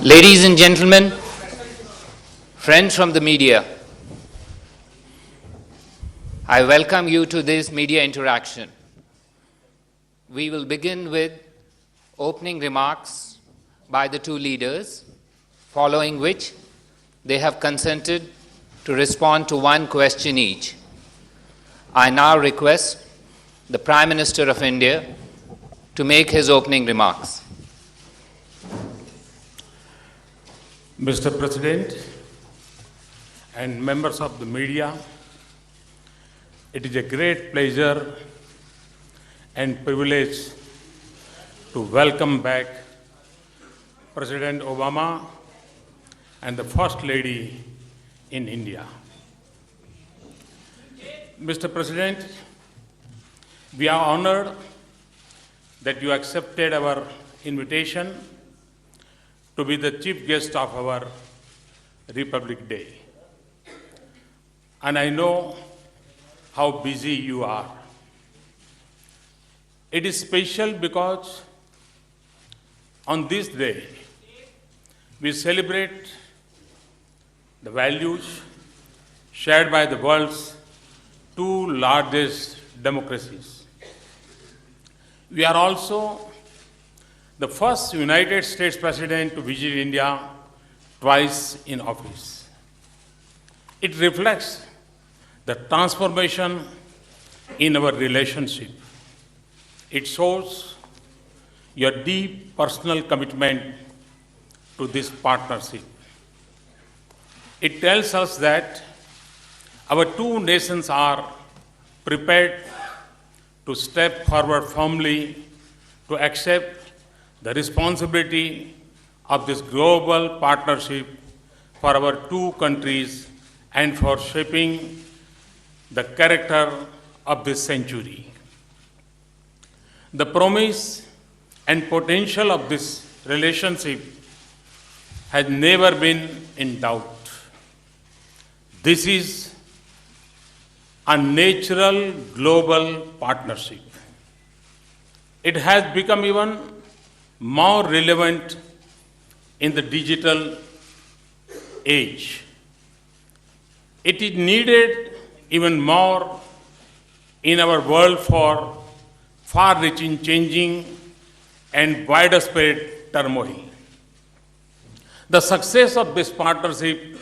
Ladies and gentlemen, friends from the media, I welcome you to this media interaction. We will begin with opening remarks by the two leaders, following which they have consented to respond to one question each. I now request the Prime Minister of India to make his opening remarks. Mr. President and members of the media, it is a great pleasure and privilege to welcome back President Obama and the First Lady in India. Mr. President, we are honored that you accepted our invitation to be the chief guest of our Republic Day. And I know how busy you are. It is special because on this day, we celebrate the values shared by the world's two largest democracies. We are also the first United States President to visit India twice in office. It reflects the transformation in our relationship. It shows your deep personal commitment to this partnership. It tells us that our two nations are prepared to step forward firmly to accept the responsibility of this global partnership for our two countries and for shaping the character of this century. The promise and potential of this relationship has never been in doubt. This is a natural global partnership. It has become even more relevant in the digital age. It is needed even more in our world for far-reaching, changing, and widespread turmoil. The success of this partnership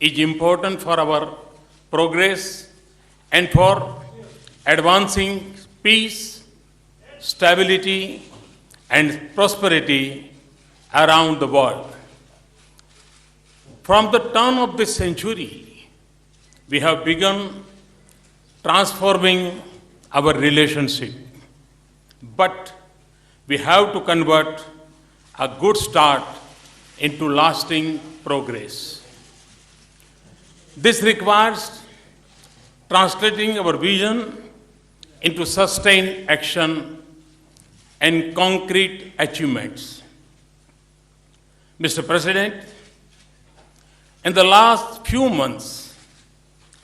is important for our progress and for advancing peace, stability, and prosperity around the world. From the turn of this century, we have begun transforming our relationship. But we have to convert a good start into lasting progress. This requires translating our vision into sustained action and concrete achievements. Mr. President, in the last few months,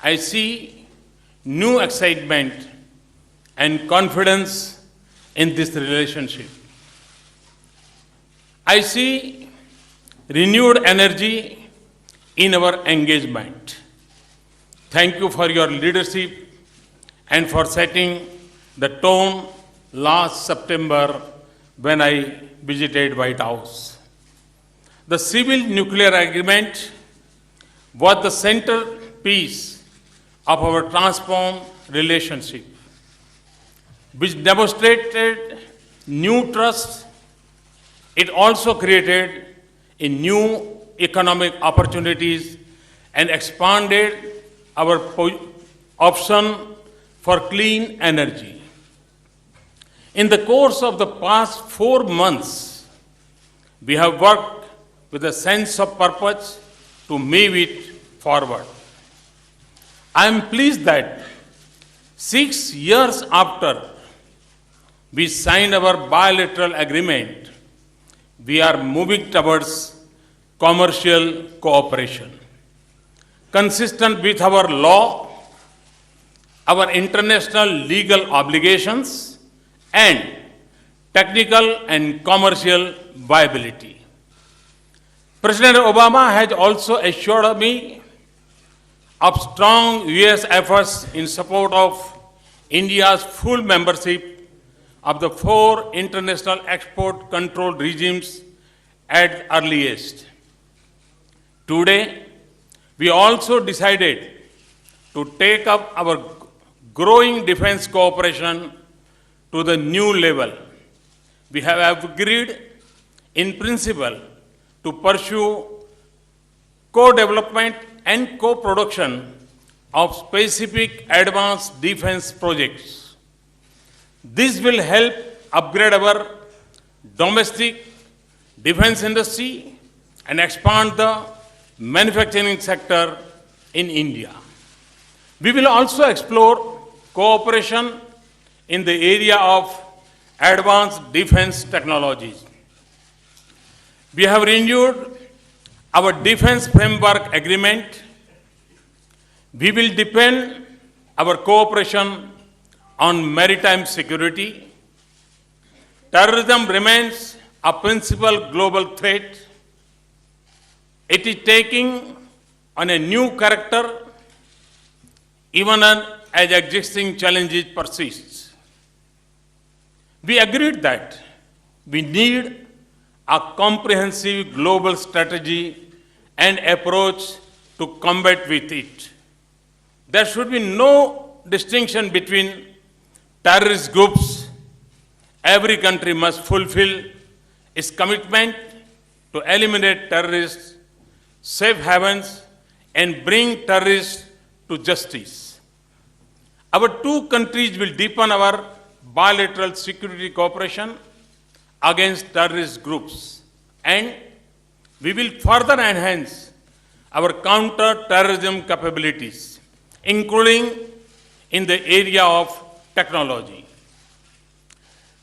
I see new excitement and confidence in this relationship. I see renewed energy in our engagement. Thank you for your leadership and for setting the tone last September when I visited White House. The civil nuclear agreement was the centerpiece of our transformed relationship, which demonstrated new trust. It also created a new economic opportunities and expanded our option for clean energy. In the course of the past 4 months, we have worked with a sense of purpose to move it forward. I am pleased that 6 years after we signed our bilateral agreement, we are moving towards commercial cooperation. Consistent with our law, our international legal obligations, and technical and commercial viability. President Obama has also assured me of strong US efforts in support of India's full membership of the 4 international export control regimes at earliest. Today, we also decided to take up our growing defense cooperation to the new level. We have agreed in principle to pursue co-development and co-production of specific advanced defense projects. This will help upgrade our domestic defense industry and expand the manufacturing sector in India. We will also explore cooperation in the area of advanced defense technologies. We have renewed our defense framework agreement. We will deepen our cooperation on maritime security. Terrorism remains a principal global threat. It is taking on a new character even as existing challenges persist. We agreed that we need a comprehensive global strategy and approach to combat with it. There should be no distinction between terrorist groups. Every country must fulfill its commitment to eliminate terrorists, safe havens, and bring terrorists to justice. Our 2 countries will deepen our bilateral security cooperation against terrorist groups, and we will further enhance our counter-terrorism capabilities, including in the area of technology.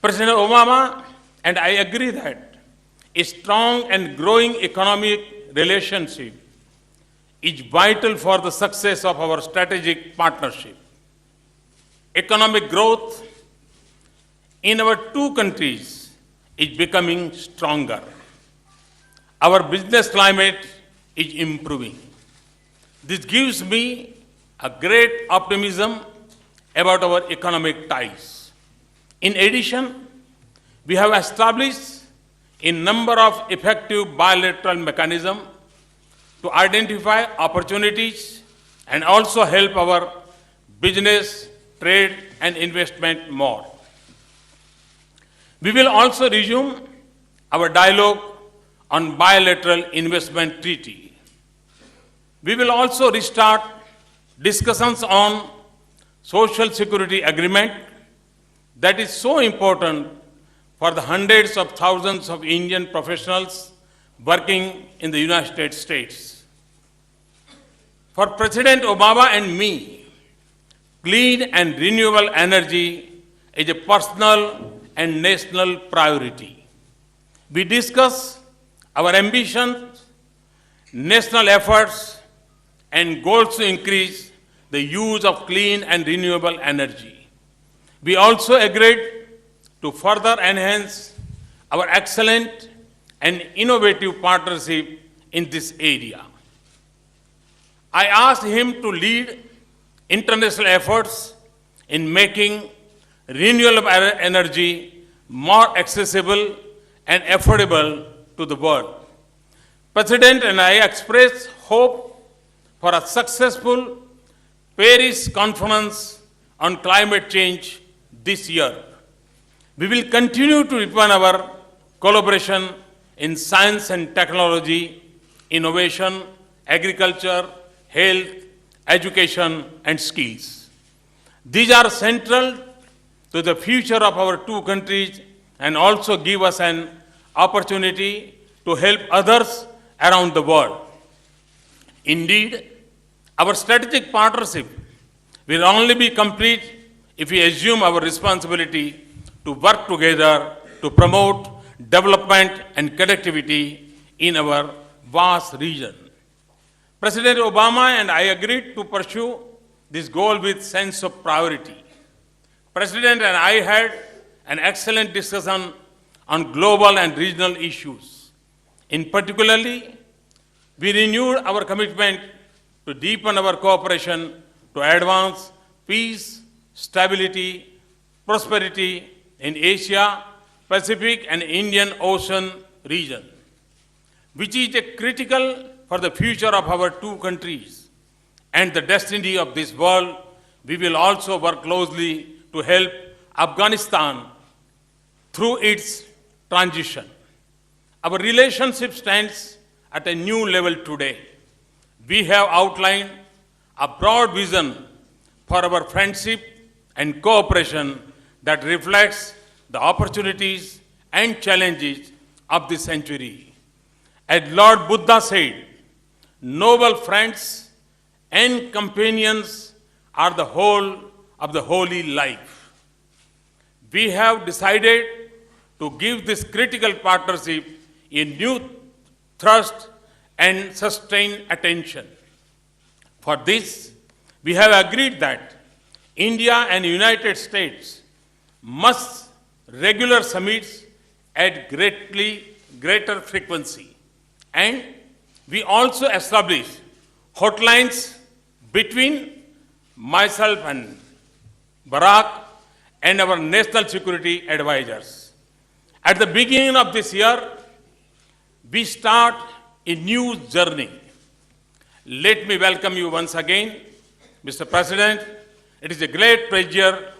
President Obama and I agree that a strong and growing economic relationship is vital for the success of our strategic partnership. Economic growth in our 2 countries is becoming stronger. Our business climate is improving. This gives me a great optimism about our economic ties. In addition, we have established a number of effective bilateral mechanisms to identify opportunities and also help our business, trade, and investment more. We will also resume our dialogue on bilateral investment treaty. We will also restart discussions on social security agreement that is so important for the hundreds of thousands of Indian professionals working in the United States. For President Obama and me, clean and renewable energy is a personal and national priority. We discuss our ambitions, national efforts, and goals to increase the use of clean and renewable energy. We also agreed to further enhance our excellent and innovative partnership in this area. I asked him to lead international efforts in making renewable energy more accessible and affordable to the world. President and I express hope for a successful Paris conference on climate change this year. We will continue to deepen our collaboration in science and technology, innovation, agriculture, health, education, and skills. These are central to the future of our 2 countries and also give us an opportunity to help others around the world. Indeed, our strategic partnership will only be complete if we assume our responsibility to work together to promote development and connectivity in our vast region. President Obama and I agreed to pursue this goal with sense of priority. President and I had an excellent discussion on global and regional issues. In particularly, We renewed our commitment to deepen our cooperation to advance peace, stability, prosperity in Asia, Pacific and Indian Ocean region, which is critical for the future of our two countries and the destiny of this world. We will also work closely to help Afghanistan through its transition. Our relationship stands at a new level today. We have outlined a broad vision for our friendship and cooperation that reflects the opportunities and challenges of this century. As Lord Buddha said, noble friends and companions are the whole of the holy life. We have decided to give this critical partnership a new thrust and sustained attention. For this, we have agreed that India and United States must regular summits at greater frequency. And we also established hotlines between myself and Barack and our national security advisors. At the beginning of this year, we start a new journey. Let me welcome you once again, Mr. President. It is a great pleasure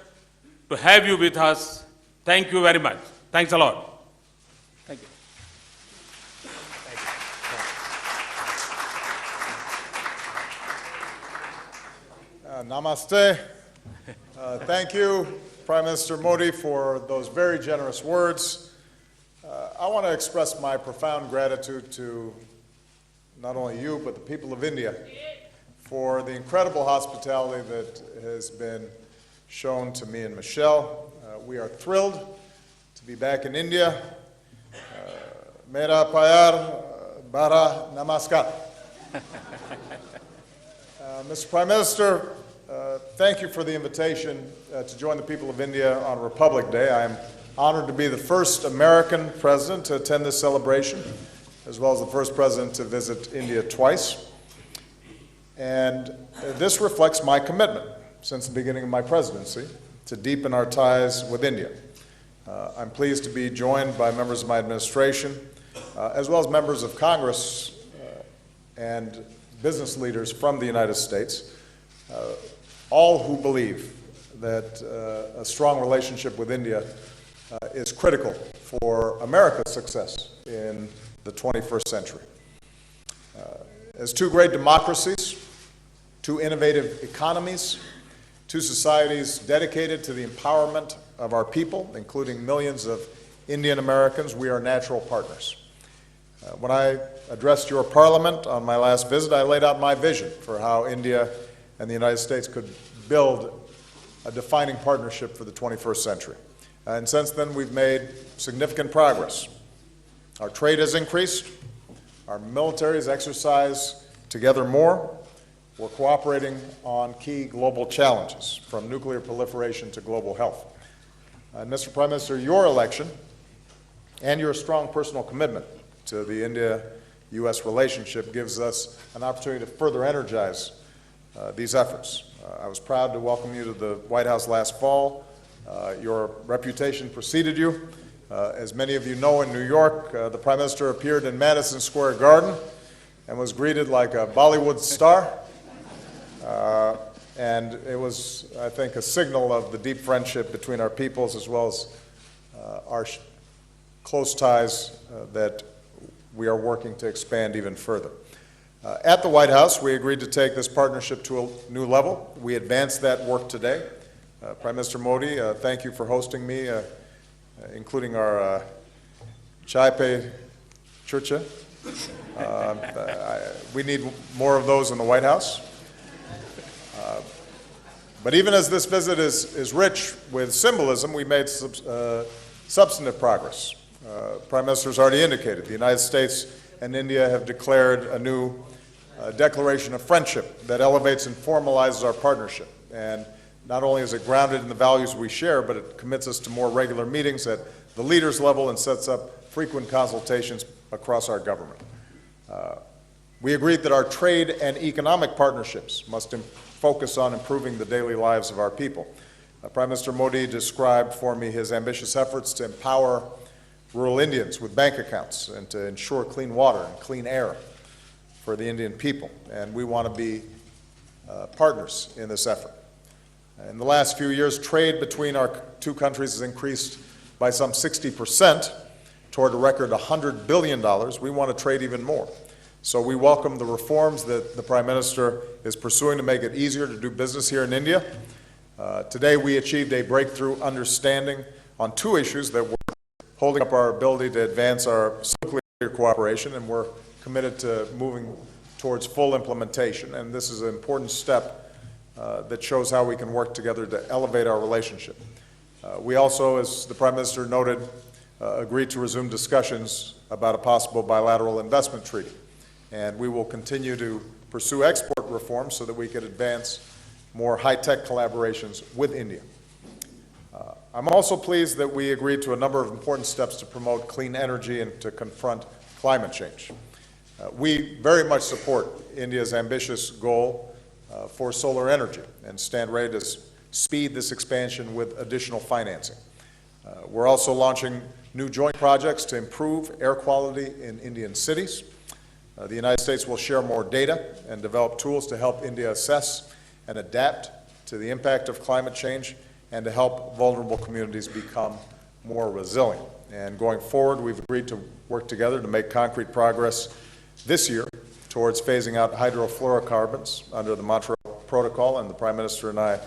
to have you with us. Thank you very much. Thanks a lot. Thank you. Namaste. Thank you, Prime Minister Modi, for those very generous words. I want to express my profound gratitude to not only you, but the people of India for the incredible hospitality that has been shown to me and Michelle. We are thrilled to be back in India. Mera pyar, bara namaskar. Mr. Prime Minister, thank you for the invitation to join the people of India on Republic Day. I am honored to be the first American president to attend this celebration, as well as the first president to visit India twice. And this reflects my commitment since the beginning of my presidency to deepen our ties with India. I'm pleased to be joined by members of my administration, as well as members of Congress and business leaders from the United States, all who believe that a strong relationship with India is critical for America's success in the 21st century. As two great democracies, two innovative economies, two societies dedicated to the empowerment of our people, including millions of Indian Americans, we are natural partners. When I addressed your parliament on my last visit, I laid out my vision for how India and the United States could build a defining partnership for the 21st century. And since then, we've made significant progress. Our trade has increased, our militaries exercise together more, we're cooperating on key global challenges, from nuclear proliferation to global health. And Mr. Prime Minister, your election and your strong personal commitment to the India-U.S. relationship gives us an opportunity to further energize these efforts. I was proud to welcome you to the White House last fall. Your reputation preceded you. As many of you know, in New York, the Prime Minister appeared in Madison Square Garden and was greeted like a Bollywood star. And it was, I think, a signal of the deep friendship between our peoples, as well as our close ties that we are working to expand even further. At the White House, we agreed to take this partnership to a new level. We advanced that work today. Prime Minister Modi, thank you for hosting me, including our Chai Pe Churcha. We need more of those in the White House. But even as this visit is rich with symbolism, we made substantive progress. Prime Minister has already indicated the United States and India have declared a new declaration of friendship that elevates and formalizes our partnership. And not only is it grounded in the values we share, but it commits us to more regular meetings at the leaders level and sets up frequent consultations across our government. We agreed that our trade and economic partnerships must focus on improving the daily lives of our people. Prime Minister Modi described for me his ambitious efforts to empower rural Indians with bank accounts and to ensure clean water and clean air for the Indian people, and we want to be partners in this effort. In the last few years, trade between our two countries has increased by some 60% toward a record $100 billion. We want to trade even more. So we welcome the reforms that the Prime Minister is pursuing to make it easier to do business here in India. Today we achieved a breakthrough understanding on two issues that were holding up our ability to advance our nuclear cooperation, and we're committed to moving towards full implementation. And this is an important step that shows how we can work together to elevate our relationship. We also, as the Prime Minister noted, agreed to resume discussions about a possible bilateral investment treaty. And we will continue to pursue export reforms so that we can advance more high-tech collaborations with India. I'm also pleased that we agreed to a number of important steps to promote clean energy and to confront climate change. We very much support India's ambitious goal for solar energy and stand ready to speed this expansion with additional financing. We're also launching new joint projects to improve air quality in Indian cities. The United States will share more data and develop tools to help India assess and adapt to the impact of climate change and to help vulnerable communities become more resilient. And going forward, we've agreed to work together to make concrete progress this year towards phasing out hydrofluorocarbons under the Montreal Protocol, and the Prime Minister and I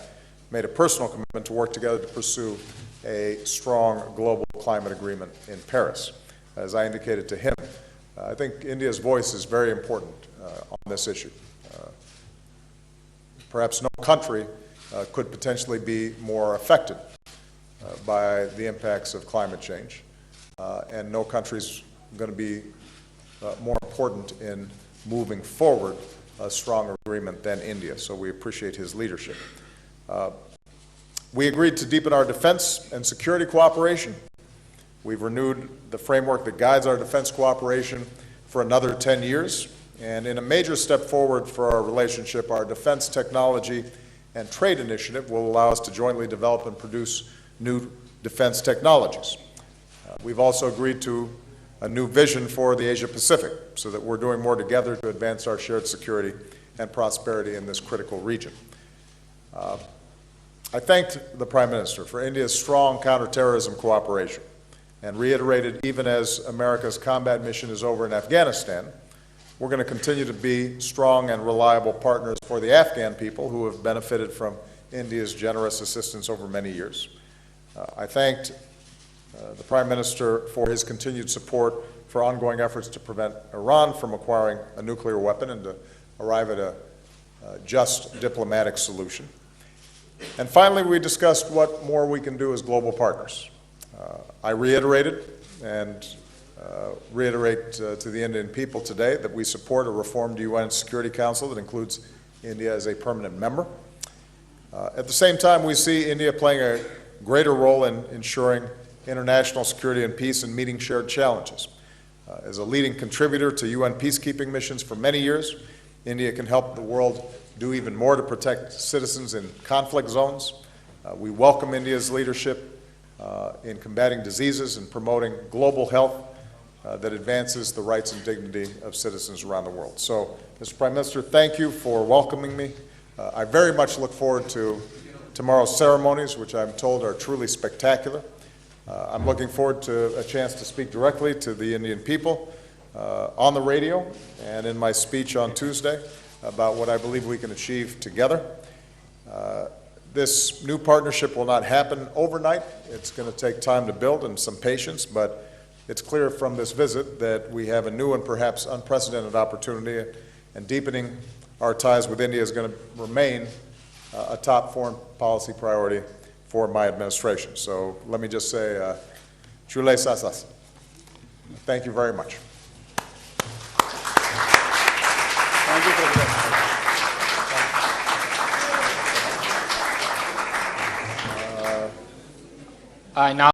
made a personal commitment to work together to pursue a strong global climate agreement in Paris. As I indicated to him, I think India's voice is very important on this issue. Perhaps no country could potentially be more affected by the impacts of climate change, and no country is going to be more important in moving forward a strong agreement than India, so we appreciate his leadership. We agreed to deepen our defense and security cooperation. We've renewed the framework that guides our defense cooperation for another 10 years, and in a major step forward for our relationship, our defense technology and trade initiative will allow us to jointly develop and produce new defense technologies. We've also agreed to a new vision for the Asia-Pacific so that we're doing more together to advance our shared security and prosperity in this critical region. I thanked the Prime Minister for India's strong counterterrorism cooperation and reiterated, even as America's combat mission is over in Afghanistan, we're going to continue to be strong and reliable partners for the Afghan people who have benefited from India's generous assistance over many years. I thanked the Prime Minister for his continued support for ongoing efforts to prevent Iran from acquiring a nuclear weapon and to arrive at a just diplomatic solution. And finally, we discussed what more we can do as global partners. I reiterated and reiterate to the Indian people today that we support a reformed UN Security Council that includes India as a permanent member. At the same time, we see India playing a greater role in ensuring international security and peace and meeting shared challenges. As a leading contributor to UN peacekeeping missions for many years, India can help the world do even more to protect citizens in conflict zones. We welcome India's leadership in combating diseases and promoting global health that advances the rights and dignity of citizens around the world. So, Mr. Prime Minister, thank you for welcoming me. I very much look forward to tomorrow's ceremonies, which I'm told are truly spectacular. I'm looking forward to a chance to speak directly to the Indian people on the radio and in my speech on Tuesday about what I believe we can achieve together. This new partnership will not happen overnight. It's going to take time to build and some patience, but it's clear from this visit that we have a new and perhaps unprecedented opportunity, and deepening our ties with India is going to remain a top foreign policy priority for my administration. So let me just say, Chule Sasas. Thank you very much. Thank you, President. I now